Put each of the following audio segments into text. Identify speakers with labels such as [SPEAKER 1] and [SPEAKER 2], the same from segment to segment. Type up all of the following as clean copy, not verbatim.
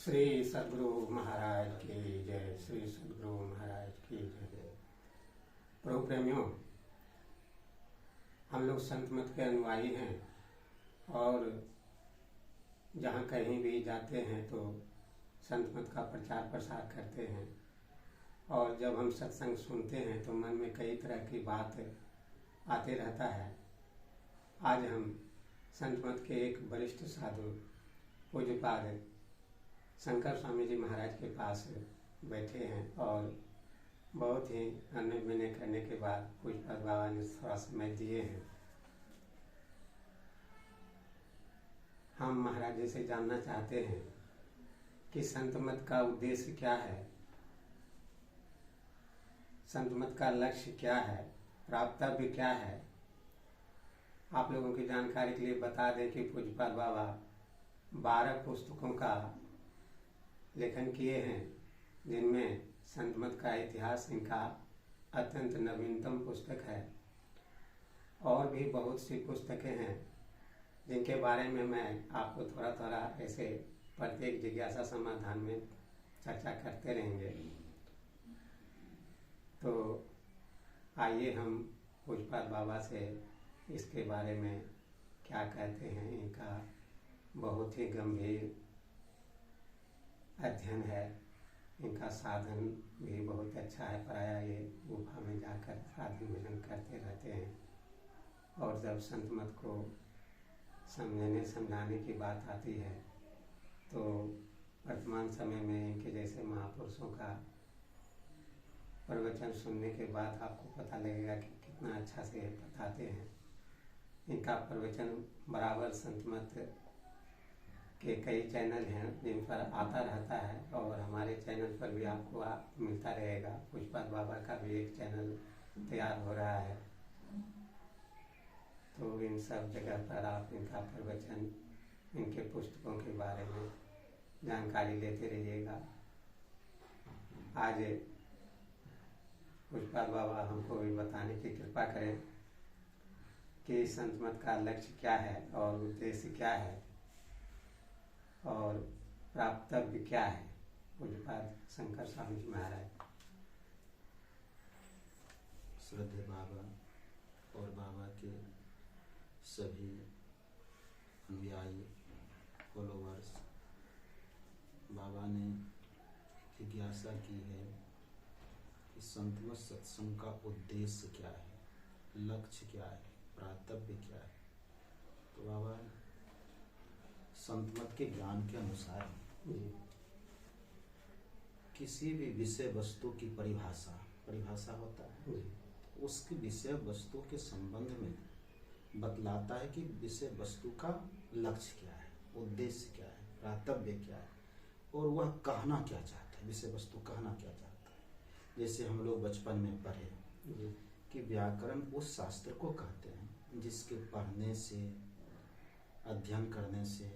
[SPEAKER 1] श्री सद्गुरु महाराज की जय। श्री सद्गुरु महाराज की जय। प्रभु प्रेमियों, हम लोग संत मत के अनुयायी हैं और जहाँ कहीं भी जाते हैं तो संत मत का प्रचार प्रसार करते हैं। और जब हम सत्संग सुनते हैं तो मन में कई तरह की बात आते रहता है। आज हम संत मत के एक वरिष्ठ साधु पूज्यपाद शंकर स्वामी जी महाराज के पास बैठे हैं और बहुत ही अन्न विनय करने के बाद पूज्यपाद बाबा ने थोड़ा समय दिए हैं। हम महाराज जी से जानना चाहते हैं कि संत मत का उद्देश्य क्या है, संत मत का लक्ष्य क्या है, प्राप्तव्य क्या है। आप लोगों की जानकारी के लिए बता दें कि पूज्यपाद बाबा 12 पुस्तकों का लेखन किए हैं, जिनमें संत मत का इतिहास इनका अत्यंत नवीनतम पुस्तक है। और भी बहुत सी पुस्तकें हैं जिनके बारे में मैं आपको थोड़ा थोड़ा ऐसे प्रत्येक जिज्ञासा समाधान में चर्चा करते रहेंगे। तो आइए हम पूज्यपाद बाबा से इसके बारे में क्या कहते हैं। इनका बहुत ही गंभीर अध्ययन है, इनका साधन भी बहुत अच्छा है। प्रायः ये गुफा में जाकर साधन भजन करते रहते हैं। और जब संत मत को समझने समझाने की बात आती है तो वर्तमान समय में इनके जैसे महापुरुषों का प्रवचन सुनने के बाद आपको पता लगेगा कि कितना अच्छा से बताते हैं। इनका प्रवचन बराबर संत मत के कई चैनल हैं जिन पर आता रहता है और हमारे चैनल पर भी आपको मिलता रहेगा। पूज्यपाद बाबा का भी एक चैनल तैयार हो रहा है, तो इन सब जगह पर आप इनका प्रवचन, इनके पुस्तकों के बारे में जानकारी लेते रहिएगा। आज पूज्यपाद बाबा हमको भी बताने की कृपा करें कि संत मत का लक्ष्य क्या है और उद्देश्य क्या है और प्राप्तव्य क्या है। पूज्यपाद शंकर स्वामी जी महाराज।
[SPEAKER 2] श्रद्धेय बाबा और बाबा के सभी अनुयायी फॉलोवर्स, बाबा ने जिज्ञासा की है कि संत मत सत्संग का उद्देश्य क्या है, लक्ष्य क्या है, प्राप्तव्य क्या है। तो बाबा संत मत के ज्ञान के अनुसार किसी भी विषय वस्तु की परिभाषा होता है, उसकी विषय वस्तु के संबंध में बतलाता है कि विषय वस्तु का लक्ष्य क्या है, उद्देश्य क्या है, प्राप्तव्य क्या है और वह कहना क्या चाहता है, विषय वस्तु कहना क्या चाहता है। जैसे हम लोग बचपन में पढ़े कि व्याकरण उस शास्त्र को कहते हैं जिसके पढ़ने से, अध्ययन करने से,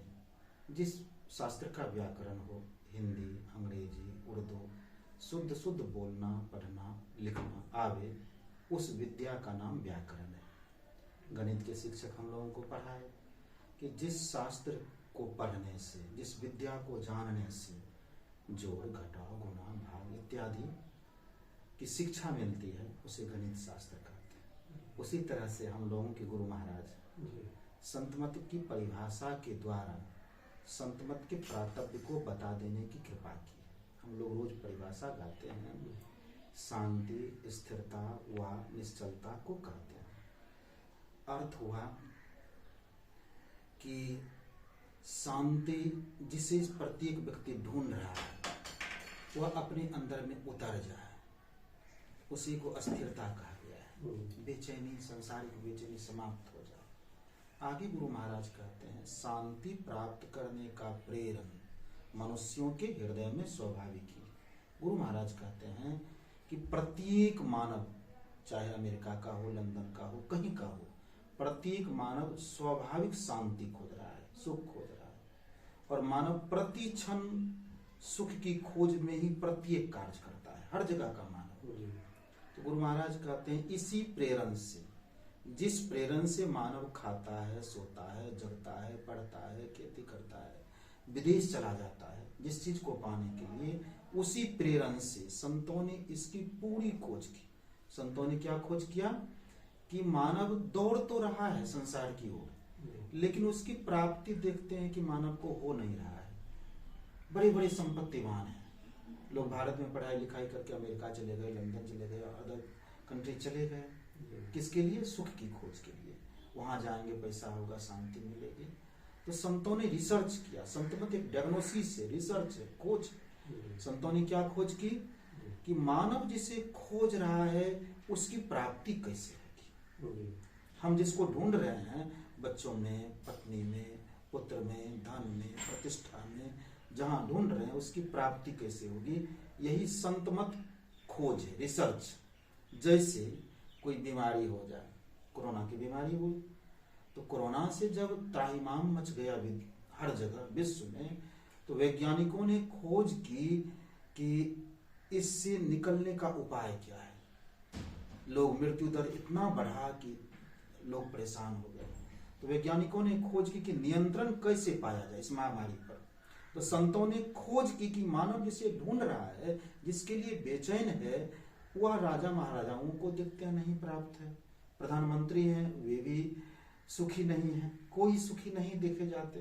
[SPEAKER 2] जिस शास्त्र का व्याकरण हो, हिंदी, अंग्रेजी, उर्दू, शुद्ध बोलना, पढ़ना, लिखना आवे, उस विद्या का नाम व्याकरण है। गणित के शिक्षक हम लोगों को पढ़ाए कि जिस शास्त्र को पढ़ने से, जिस विद्या को जानने से जोड़, घटाव, गुणा, भाग इत्यादि की शिक्षा मिलती है, उसे गणित शास्त्र कहते हैं। उसी तरह से हम लोगों के गुरु महाराज संत मत की परिभाषा के द्वारा संत मत के प्राप्तव्य को बता देने की कृपा की है। हम लोग रोज परिभाषा गाते हैं, शांति, स्थिरता व निश्चलता को कहते हैं। अर्थ हुआ कि शांति जिसे प्रत्येक व्यक्ति ढूंढ रहा है वह अपने अंदर में उतर जाए, उसी को स्थिरता कहा गया है। बेचैनी, सांसारिक बेचैनी समाप्त हो जाए। आगे गुरु महाराज कहते हैं शांति प्राप्त करने का प्रेरण मनुष्यों के हृदय में स्वाभाविक है। गुरु महाराज कहते हैं कि प्रत्येक मानव, चाहे अमेरिका का हो, लंदन का हो, कहीं का हो, प्रत्येक मानव स्वाभाविक शांति खोज रहा है, सुख खोज रहा है। और मानव प्रति क्षण सुख की खोज में ही प्रत्येक कार्य करता है, हर जगह का मानव। तो गुरु महाराज कहते हैं इसी प्रेरण से, जिस प्रेरण से मानव खाता है, सोता है, जगता है, पढ़ता है, खेती करता है, विदेश चला जाता है, जिस चीज को पाने के लिए, उसी प्रेरण से संतों ने इसकी पूरी खोज की। संतों ने क्या खोज किया कि मानव दौड़ तो रहा है संसार की ओर, लेकिन उसकी प्राप्ति देखते हैं कि मानव को हो नहीं रहा है। बड़े बड़े संपत्तिवान हैं लोग, भारत में पढ़ाई लिखाई करके अमेरिका चले गए, लंदन चले गए, अदर कंट्री चले गए। किसके लिए? सुख की खोज के लिए। वहां जाएंगे, पैसा होगा, शांति मिलेगी। तो संतों ने रिसर्च किया। संत मत एक डायग्नोसिस है, रिसर्च है, खोज। संतों ने क्या खोज की कि मानव जिसे खोज रहा है उसकी प्राप्ति कैसे होगी। हम जिसको ढूंढ रहे हैं बच्चों में, पत्नी में, पुत्र में, धन में, प्रतिष्ठा में, जहां ढूंढ रहे हैं उसकी प्राप्ति कैसे होगी, यही संतमत खोज है, रिसर्च। जैसे कोई बीमारी हो जाए, कोरोना की बीमारी हुई, तो कोरोना से जब त्राहिमाम मच गया हर जगह विश्व में, तो वैज्ञानिकों ने खोज की कि इससे निकलने का उपाय क्या है। लोग मृत्यु दर इतना बढ़ा कि लोग परेशान हो गए। तो वैज्ञानिकों ने खोज की कि नियंत्रण कैसे पाया जाए इस महामारी पर। तो संतों ने खोज की कि मानव जिसे ढूंढ रहा है, जिसके लिए बेचैन है, वह राजा महाराजाओं को देखते हैं नहीं प्राप्त है, प्रधानमंत्री हैं वे भी सुखी नहीं है, कोई सुखी नहीं देखे जाते।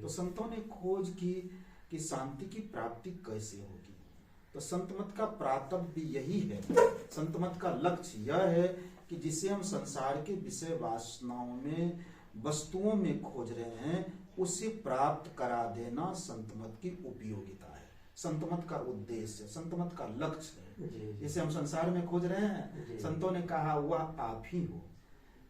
[SPEAKER 2] तो संतों ने खोज की कि शांति की प्राप्ति कैसे होगी। तो संत मत का प्रातब्य यही है, संत मत का लक्ष्य यह है कि जिसे हम संसार के विषय वासनाओं में, वस्तुओं में खोज रहे हैं, उसे प्राप्त करा देना संत मत की उपयोगिता है, संत मत का उद्देश्य, संत मत का लक्ष्य है। जिसे हम संसार में खोज रहे हैं, संतों ने कहा वह आप ही हो।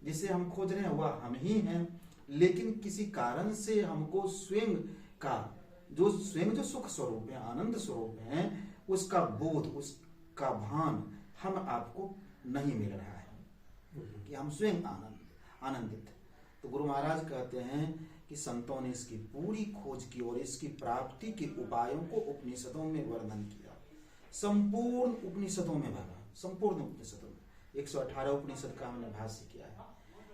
[SPEAKER 2] जिसे हम खोज रहे हैं वह हम ही हैं, लेकिन किसी कारण से हमको स्वयं का जो सुख स्वरूप है, आनंद स्वरूप है, उसका बोध, उसका भान हम आपको नहीं मिल रहा है कि हम स्वयं आनंदित। तो गुरु महाराज कहते हैं कि संतों ने इसकी पूरी खोज की और इसकी प्राप्ति के उपायों को उपनिषदों में वर्णन किया। संपूर्ण उपनिषदों में भरा, संपूर्ण उपनिषदों में 118 उपनिषद का हमने भाष्य किया है।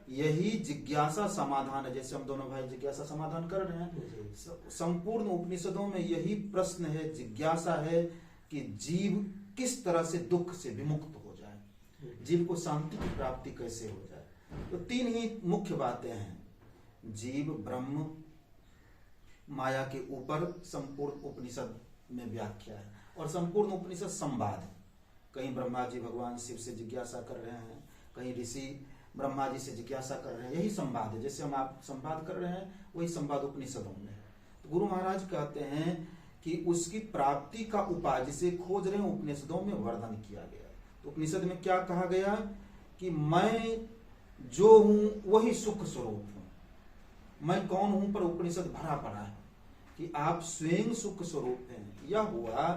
[SPEAKER 2] यही जिज्ञासा समाधान है। जैसे हम दोनों भाई जिज्ञासा समाधान कर रहे हैं, संपूर्ण उपनिषदों में यही प्रश्न है, जिज्ञासा है कि जीव किस तरह से दुख से विमुक्त हो जाए, जीव को शांति की प्राप्ति कैसे हो जाए। तो तीन ही मुख्य बातें हैं, जीव, ब्रह्म, माया के ऊपर संपूर्ण उपनिषद में व्याख्या है। और संपूर्ण उपनिषद संवाद है। कहीं ब्रह्मा जी भगवान शिव से जिज्ञासा कर रहे हैं, कहीं ऋषि ब्रह्मा जी से जिज्ञासा कर रहे हैं, यही संवाद है। जैसे हम आप संवाद कर रहे हैं, वही संवाद उपनिषदों में है। तो गुरु महाराज कहते हैं कि उसकी प्राप्ति का उपाय जिसे खोज रहे हैं, उपनिषदों में वर्णन किया गया। तो उपनिषद में क्या कहा गया कि मैं जो हूं वही सुख स्वरूप हूं। मैं कौन हूं पर उपनिषद भरा पड़ा है कि आप स्वयं सुख स्वरूप हैं। यह हुआ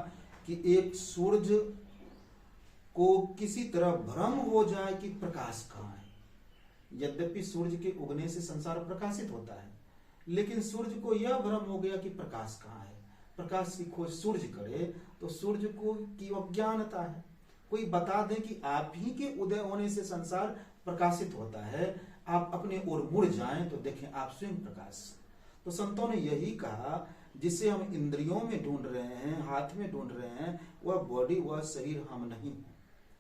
[SPEAKER 2] कि एक सूर्य को किसी तरह भ्रम हो जाए कि प्रकाश कहाँ है। यद्यपि सूर्य के उगने से संसार प्रकाशित होता है, लेकिन सूर्य को यह भ्रम हो गया कि प्रकाश कहाँ है। प्रकाश की खोज सूर्य करे तो सूर्य को की अज्ञानता है। कोई बता दे कि आप ही के उदय होने से संसार प्रकाशित होता है, आप अपने ओर मुड़ जाएं तो देखें आप स्वयं प्रकाश। तो संतों ने यही कहा, जिसे हम इंद्रियों में ढूंढ रहे हैं, हाथ में ढूंढ रहे हैं, वह बॉडी, वह शरीर हम नहीं है।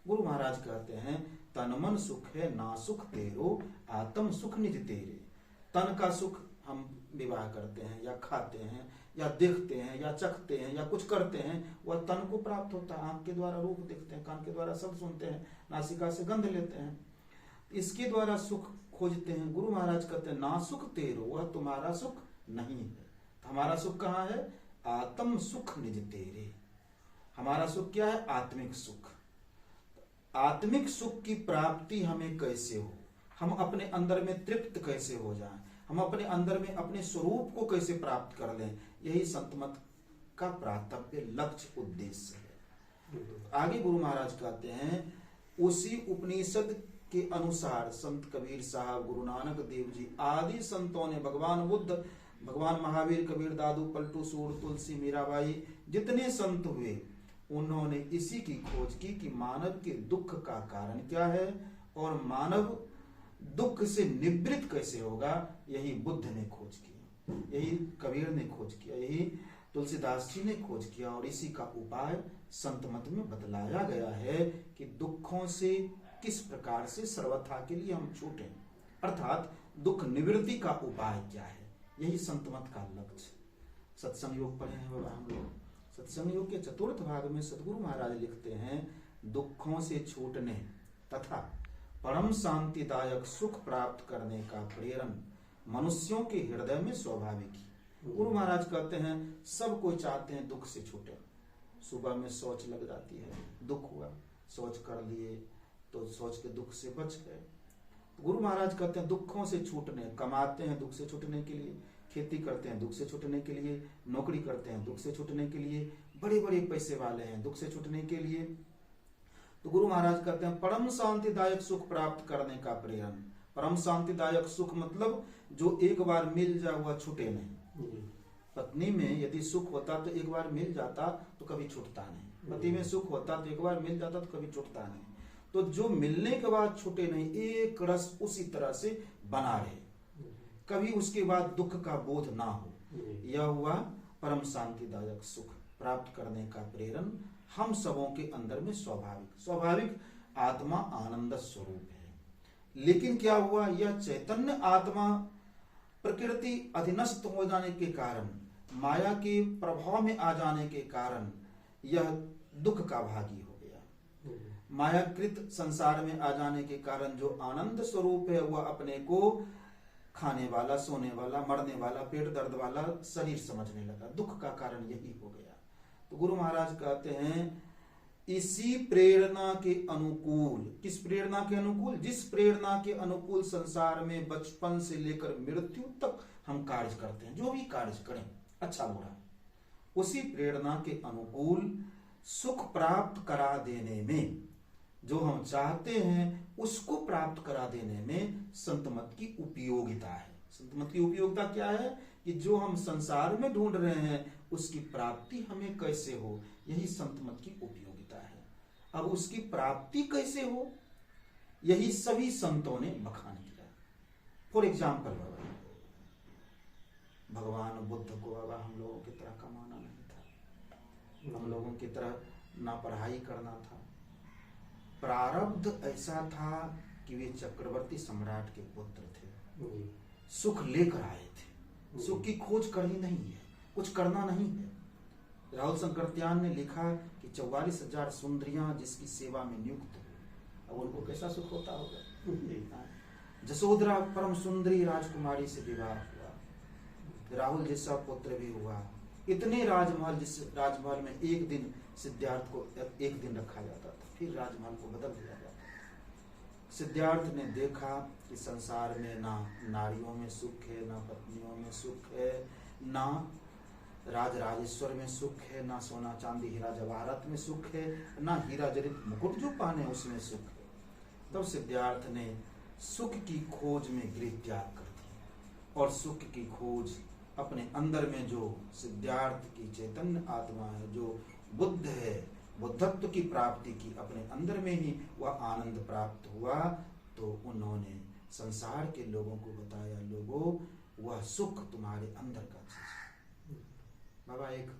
[SPEAKER 2] गुरु महाराज कहते हैं, तन मन सुख है ना सुख तेरो, आत्म सुख निज तेरे। तन का सुख हम विवाह करते हैं या खाते हैं या देखते हैं या चखते हैं या कुछ करते हैं, वह तन को प्राप्त होता है। आंख के द्वारा रूप देखते हैं, कान के द्वारा शब्द सुनते हैं, नासिका से गंध लेते हैं, इसके द्वारा सुख खोजते हैं। गुरु महाराज कहते हैं, ना सुख तेरो, वह तुम्हारा सुख नहीं है। हमारा सुख कहाँ है? आत्म सुख निज तेरे। हमारा सुख क्या है? आत्मिक सुख। आत्मिक सुख की प्राप्ति हमें कैसे हो, हम अपने अंदर में तृप्त कैसे हो जाएं, हम अपने अंदर में अपने स्वरूप को कैसे प्राप्त कर लें, यही संत मत का प्रातव्य लक्ष्य उद्देश्य है। आगे गुरु महाराज कहते हैं, उसी उपनिषद के अनुसार संत कबीर साहब, गुरु नानक देव जी आदि संतों ने, भगवान बुद्ध, भगवान महावीर, कबीर दादू, पलटू सूर, तुलसी, मीराबाई, जितने संत हुए, उन्होंने इसी की खोज की कि मानव के दुख का कारण क्या है और मानव दुख से निवृत्त कैसे होगा। यही बुद्ध ने खोज की, यही कबीर ने खोज किया, यही तुलसीदास जी ने खोज किया और इसी का उपाय संत मत में बतलाया गया है कि दुखों से किस प्रकार से सर्वथा के लिए हम छूटें, अर्थात दुख निवृत्ति का उपाय क्या है। यही संत मत का लक्ष्य। सत्संग योग पढ़े हैं बाबा हम लोग। सत्संग योग के चतुर्थ भाग में सदगुरु महाराज लिखते हैं, दुखों से छूटने तथा परम शांतिदायक सुख प्राप्त करने का प्रेरण मनुष्यों के हृदय में स्वाभाविक ही। गुरु महाराज कहते हैं सब कोई चाहते हैं दुख से छूटे। सुबह में शौच लग जाती है, दुख हुआ, शौच कर लिए तो शौच के दुख से बच गए। गुरु महाराज कहते हैं दुखों से छूटने, कमाते हैं दुख से छूटने के लिए, खेती करते हैं दुख से छूटने के लिए, नौकरी करते हैं दुख से छूटने के लिए, बड़े बड़े पैसे वाले हैं दुख से छूटने के लिए। तो गुरु महाराज कहते हैं परम शांतिदायक सुख प्राप्त करने का प्रेरण। परम शांतिदायक सुख मतलब जो एक बार मिल जा हुआ छूटे नहीं। पत्नी में यदि सुख होता तो एक बार मिल जाता तो कभी छूटता नहीं, पति में सुख होता तो एक बार मिल जाता तो कभी छूटता नहीं। तो जो मिलने के बाद छूटे नहीं, एक रस उसी तरह से बना रहे, कभी उसके बाद दुख का बोध ना हो, यह हुआ परम शांतिदायक सुख प्राप्त करने का प्रेरण हम सबों के अंदर में स्वाभाविक आत्मा आनंद स्वरूप है। लेकिन क्या हुआ, यह चैतन्य आत्मा प्रकृति अधीनस्थ हो जाने के कारण, माया के प्रभाव में आ जाने के कारण यह दुख का भागी हो गया। मायाकृत संसार में आ जाने के कारण जो आनंद स्वरूप है वह अपने को खाने वाला, सोने वाला, मरने वाला, पेट दर्द वाला शरीर समझने लगा। दुख का कारण यही हो गया। तो गुरु महाराज कहते हैं इसी प्रेरणा के अनुकूल, किस प्रेरणा के अनुकूल, जिस प्रेरणा के अनुकूल संसार में बचपन से लेकर मृत्यु तक हम कार्य करते हैं, जो भी कार्य करें अच्छा बुरा, उसी प्रेरणा के अनुकूल सुख प्राप्त करा देने में, जो हम चाहते हैं उसको प्राप्त करा देने में संत मत की उपयोगिता है। संत मत की उपयोगिता क्या है कि जो हम संसार में ढूंढ रहे हैं उसकी प्राप्ति हमें कैसे हो, यही संत मत की उपयोगिता है। अब उसकी प्राप्ति कैसे हो, यही सभी संतों ने बखान किया। फॉर एग्जाम्पल बाबा, भगवान बुद्ध को बाबा हम लोगों की तरह कमाना नहीं था, हम लोगों की तरह ना पढ़ाई करना था। प्रारब्ध ऐसा था कि वे चक्रवर्ती सम्राट के पुत्र थे, सुख लेकर आए थे, सुख की खोज करनी नहीं है, कुछ करना नहीं है। राहुल शंकरत्यान ने लिखा कि 44,000 सुंदरियां जिसकी सेवा में नियुक्त हुई, अब उनको कैसा सुख होता होगा। जसोधरा परम सुंदरी राजकुमारी से विवाह हुआ, राहुल जैसा पुत्र भी हुआ। इतने राजमहल, जिस राजमहल में एक दिन सिद्धार्थ को एक दिन रखा जाता था, फिर राजमहल को बदल दिया जाता। सिद्धार्थ ने देखा कि संसार में ना नारियों में सुख है, ना पत्नियों में सुख है, ना राज राजेश्वर में सुख है, ना सोना चांदी हीरा जवाहरात में सुख है, ना हीरा जड़ित मुकुट जो पहने उसमें सुख है। तब सिद्धार्थ ने सुख की खोज में गृह त्याग कर दिया और सुख की खोज अपने अंदर में, जो सिद्धार्थ की चैतन्य आत्मा है, जो बुद्ध है, बुद्धत्व की प्राप्ति की अपने अंदर में ही वह आनंद प्राप्त हुआ। तो उन्होंने संसार के लोगों को बताया, लोगों वह सुख तुम्हारे अंदर का चीज है। बाबा एक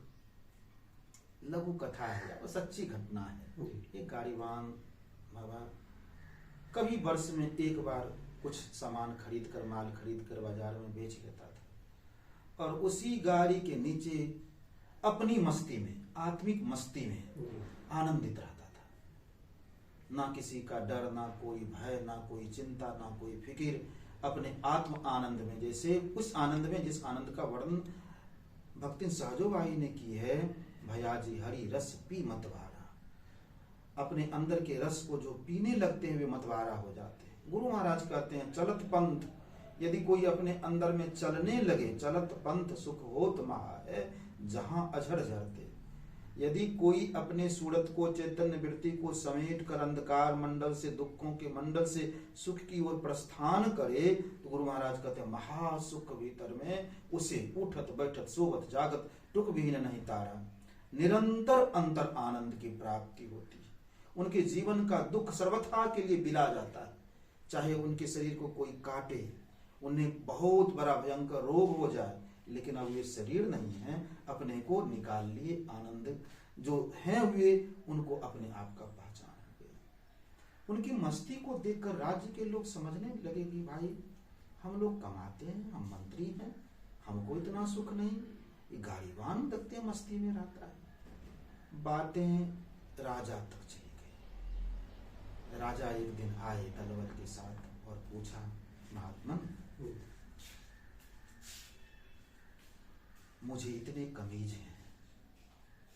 [SPEAKER 2] लघु कथा है, वो सच्ची घटना है। एक गाड़ीवान बाबा कभी वर्ष में एक बार कुछ सामान खरीद कर, माल खरीद कर बाजार में बेच लेता था और उसी गाड़ी के नीचे अपनी मस्ती में, आत्मिक मस्ती में आनंदित रहता था। ना किसी का डर, ना कोई भय, ना कोई चिंता, ना कोई फिक्र, अपने आत्म आनंद में, जैसे उस आनंद में जिस आनंद का वर्णन भक्ति सहजोबाई ने की है, भयाजी हरि रस पी मतवारा। अपने अंदर के रस को जो पीने लगते हैं वे मतवारा हो जाते हैं। गुरु महाराज कहते हैं चलत पंथ, यदि कोई अपने अंदर में चलने लगे, चलत पंथ सुख होत महा है जहां अझर झरते। यदि कोई अपने सूरत को, चैतन्य वृत्ति को समेट कर अंधकार मंडल से, दुखों के मंडल से सुख की ओर प्रस्थान करे, तो गुरु महाराज कहते हैं महासुख भीतर में उसे उठत बैठत सोवत जागत टुक भी नहीं तारा, निरंतर अंतर आनंद की प्राप्ति होती है। उनके जीवन का दुख सर्वथा के लिए बिला जाता है। चाहे उनके शरीर को कोई काटे, उन्हें बहुत बड़ा भयंकर रोग हो जाए, लेकिन अब वे शरीर नहीं है, अपने को निकाल लिए, आनंद जो हैं वे उनको अपने आप का पहचान हो गया। उनकी मस्ती को देखकर राज्य के लोग समझने लगे कि भाई हम लोग कमाते हैं, हम मंत्री हैं, हमको इतना सुख नहीं, ये गाड़ीवान देखते मस्ती में रहता है। बातें राजा तक चली गई। राजा एक दिन आए दलबल के साथ और पूछा, महात्मन मुझे इतने कमीज हैं,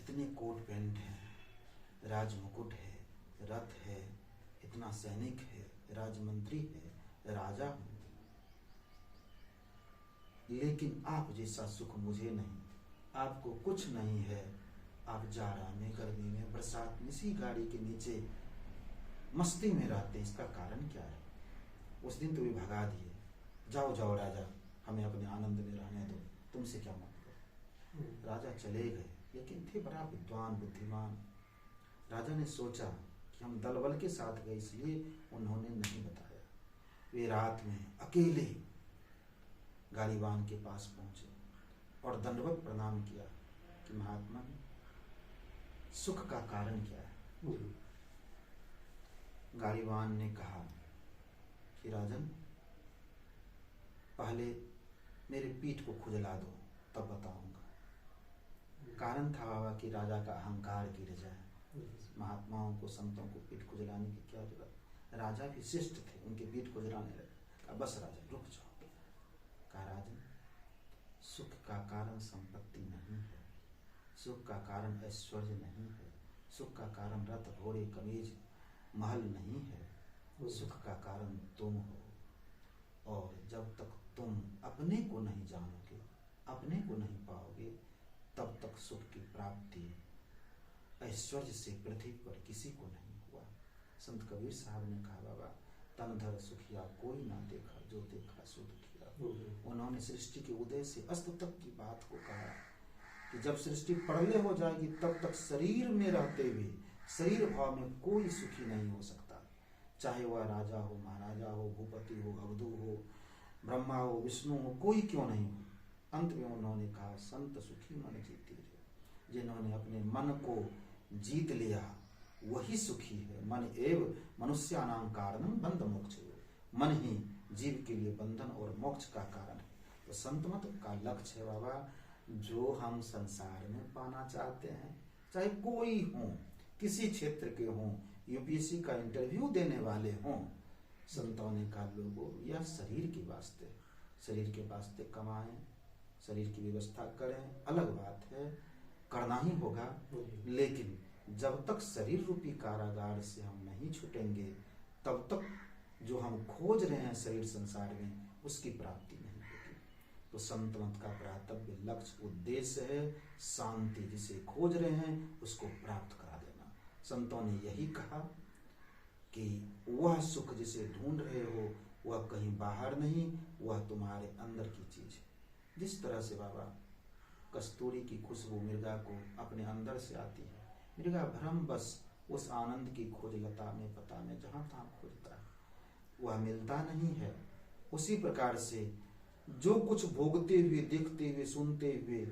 [SPEAKER 2] इतने कोट पैंट हैं, राजमुकुट है, रथ है, इतना सैनिक है, राजमंत्री है, राजा हूं, लेकिन आप जैसा सुख मुझे नहीं, आपको कुछ नहीं है। आप जाड़ा में, गर्मी में, बरसात में इसी गाड़ी के नीचे मस्ती में रहते, इसका कारण क्या है? उस दिन तो भी भगा दिए, जाओ जाओ राजा, हमें अपने आनंद में रहने दो, तुमसे क्या मतलब। राजा चले गए, लेकिन थे बड़ा विद्वान बुद्धिमान। राजा ने सोचा कि हम दलबल के साथ गए, इसलिए उन्होंने नहीं बताया। वे रात में अकेले गाड़ीवान के पास पहुंचे और दंडवत प्रणाम किया कि महात्मा सुख का कारण क्या है? गाड़ीवान ने कहा कि राजन, पहले मेरे पीठ को खुजला दो, तब बताऊंगा। कारण था बाबा कि राजा का अहंकार गिर जाए। महात्माओं को, संतों को पीठ खुजलाने की क्या जरूरत? राजा भी शिष्ट थे, उनके पीठ खुजलाने लगे। बस राजा रुक जाओ। कहा राजन, सुख का कारण संपत्ति नहीं है, सुख का कारण ऐश्वर्य नहीं है, सुख का कारण रथ घोड़े कमीज महल नहीं है, सुख का कारण तुम हो। और जब तक तुम अपने को नहीं जानोगे, अपने को नहीं पाओगे, तब तक सुख की प्राप्ति ऐश्वर्य से पृथ्वी पर किसी को नहीं हुआ। संत कबीर साहब ने कहा, बाबा तन धर सुखिया कोई ना देखा, जो देखा सो दुखिया। उन्होंने सृष्टि के उदय से अस्त तक की बात को कहा कि जब सृष्टि प्रलय हो जाएगी, तब तक शरीर में रहते हुए शरीर भाव में कोई सुखी नहीं हो सकता। चाहे वह राजा हो, महाराजा हो, भूपति हो, अवधू हो, ब्रह्मा हो, विष्णु हो, कोई क्यों नहीं हो। अंत में उन्होंने कहा, संत सुखी मन जीती रहे। जिन्होंने अपने मन को जीत लिया वही सुखी है। मन एव मनुष्यानां कारणं बंध मोक्ष। मन ही जीव के लिए बंधन और मोक्ष का कारण है। तो संत मत का लक्ष्य है बाबा, जो हम संसार में पाना चाहते हैं, चाहे कोई हो, किसी क्षेत्र के हों, यूपीएससी का इंटरव्यू देने वाले हों, संतों ने कहा लोगों यह शरीर के वास्ते, शरीर के वास्ते कमाएं, शरीर की व्यवस्था करें, अलग बात है, करना ही होगा, लेकिन जब तक शरीर रूपी कारागार से हम नहीं छूटेंगे, तब तक जो हम खोज रहे हैं शरीर संसार में, उसकी प्राप्ति नहीं होगी। तो संत मत का प्रातव्य लक्ष्य उद्देश्य है शांति, जिसे खोज रहे हैं उसको प्राप्त करा देना। संतों ने यही कहा कि वह सुख जिसे ढूंढ रहे हो वह कहीं बाहर नहीं, वह तुम्हारे अंदर की चीज है। जिस तरह से बाबा कस्तूरी की खुशबू मृगा को अपने अंदर से आती है, मृगा भ्रम बस उस आनंद की खोज लता में पता में जहां तहां खोजता है, वह मिलता नहीं है। उसी प्रकार से जो कुछ भोगते हुए, देखते हुए, सुनते हुए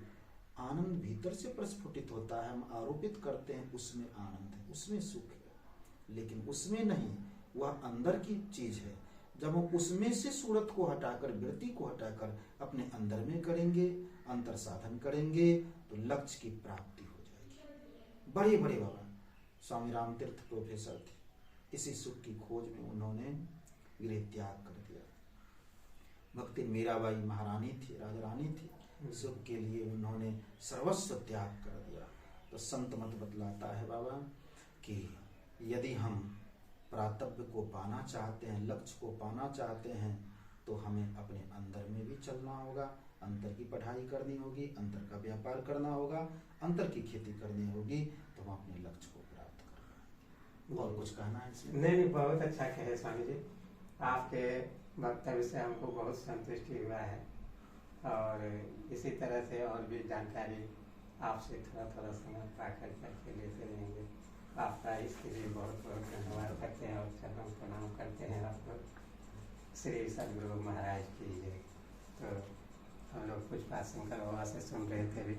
[SPEAKER 2] आनंद भीतर से प्रस्फुटित होता है, हम आरोपित करते हैं उसमें आनंद है, उसमें सुख है, लेकिन उसमें नहीं, वह अंदर की चीज है। जब हम उसमें से सूरत को हटाकर, वृत्ति को हटाकर अपने अंदर में करेंगे, अंतर साधन करेंगे, तो लक्ष्य की प्राप्ति हो जाएगी। बड़े बड़े बाबा स्वामी राम तीर्थ प्रोफेसर थे, इसी सुख की खोज में उन्होंने गृह त्याग कर दिया। भक्ति मीराबाई महारानी थी, राजा रानी थी, सुख के लिए उन्होंने सर्वस्व त्याग कर दिया। तो संत मत बतलाता है बाबा कि यदि हम प्रातव्य को पाना चाहते हैं, लक्ष्य को पाना चाहते हैं, तो हमें अपने अंदर में भी चलना होगा, अंतर की पढ़ाई करनी होगी, अंतर का व्यापार करना होगा, अंतर की खेती करनी होगी, तो हम अपने लक्ष्य को प्राप्त कर पाएंगे। और कुछ कहना है इसमें?
[SPEAKER 1] नहीं, बहुत अच्छा कहे स्वामी जी, आपके वक्तव्य से हमको बहुत संतुष्टि हुआ है, और इसी तरह से और भी जानकारी आपसे थोड़ा थोड़ा समय पाकर करके लेते रहेंगे। आपका इसके लिए बहुत बहुत धन्यवाद करते हैं और चरण प्रणाम करते हैं आपको। श्री सद्गुरु महाराज की जय। तो हम लोग पुष्पा शंकर बाबा से सुन रहे थे अभी।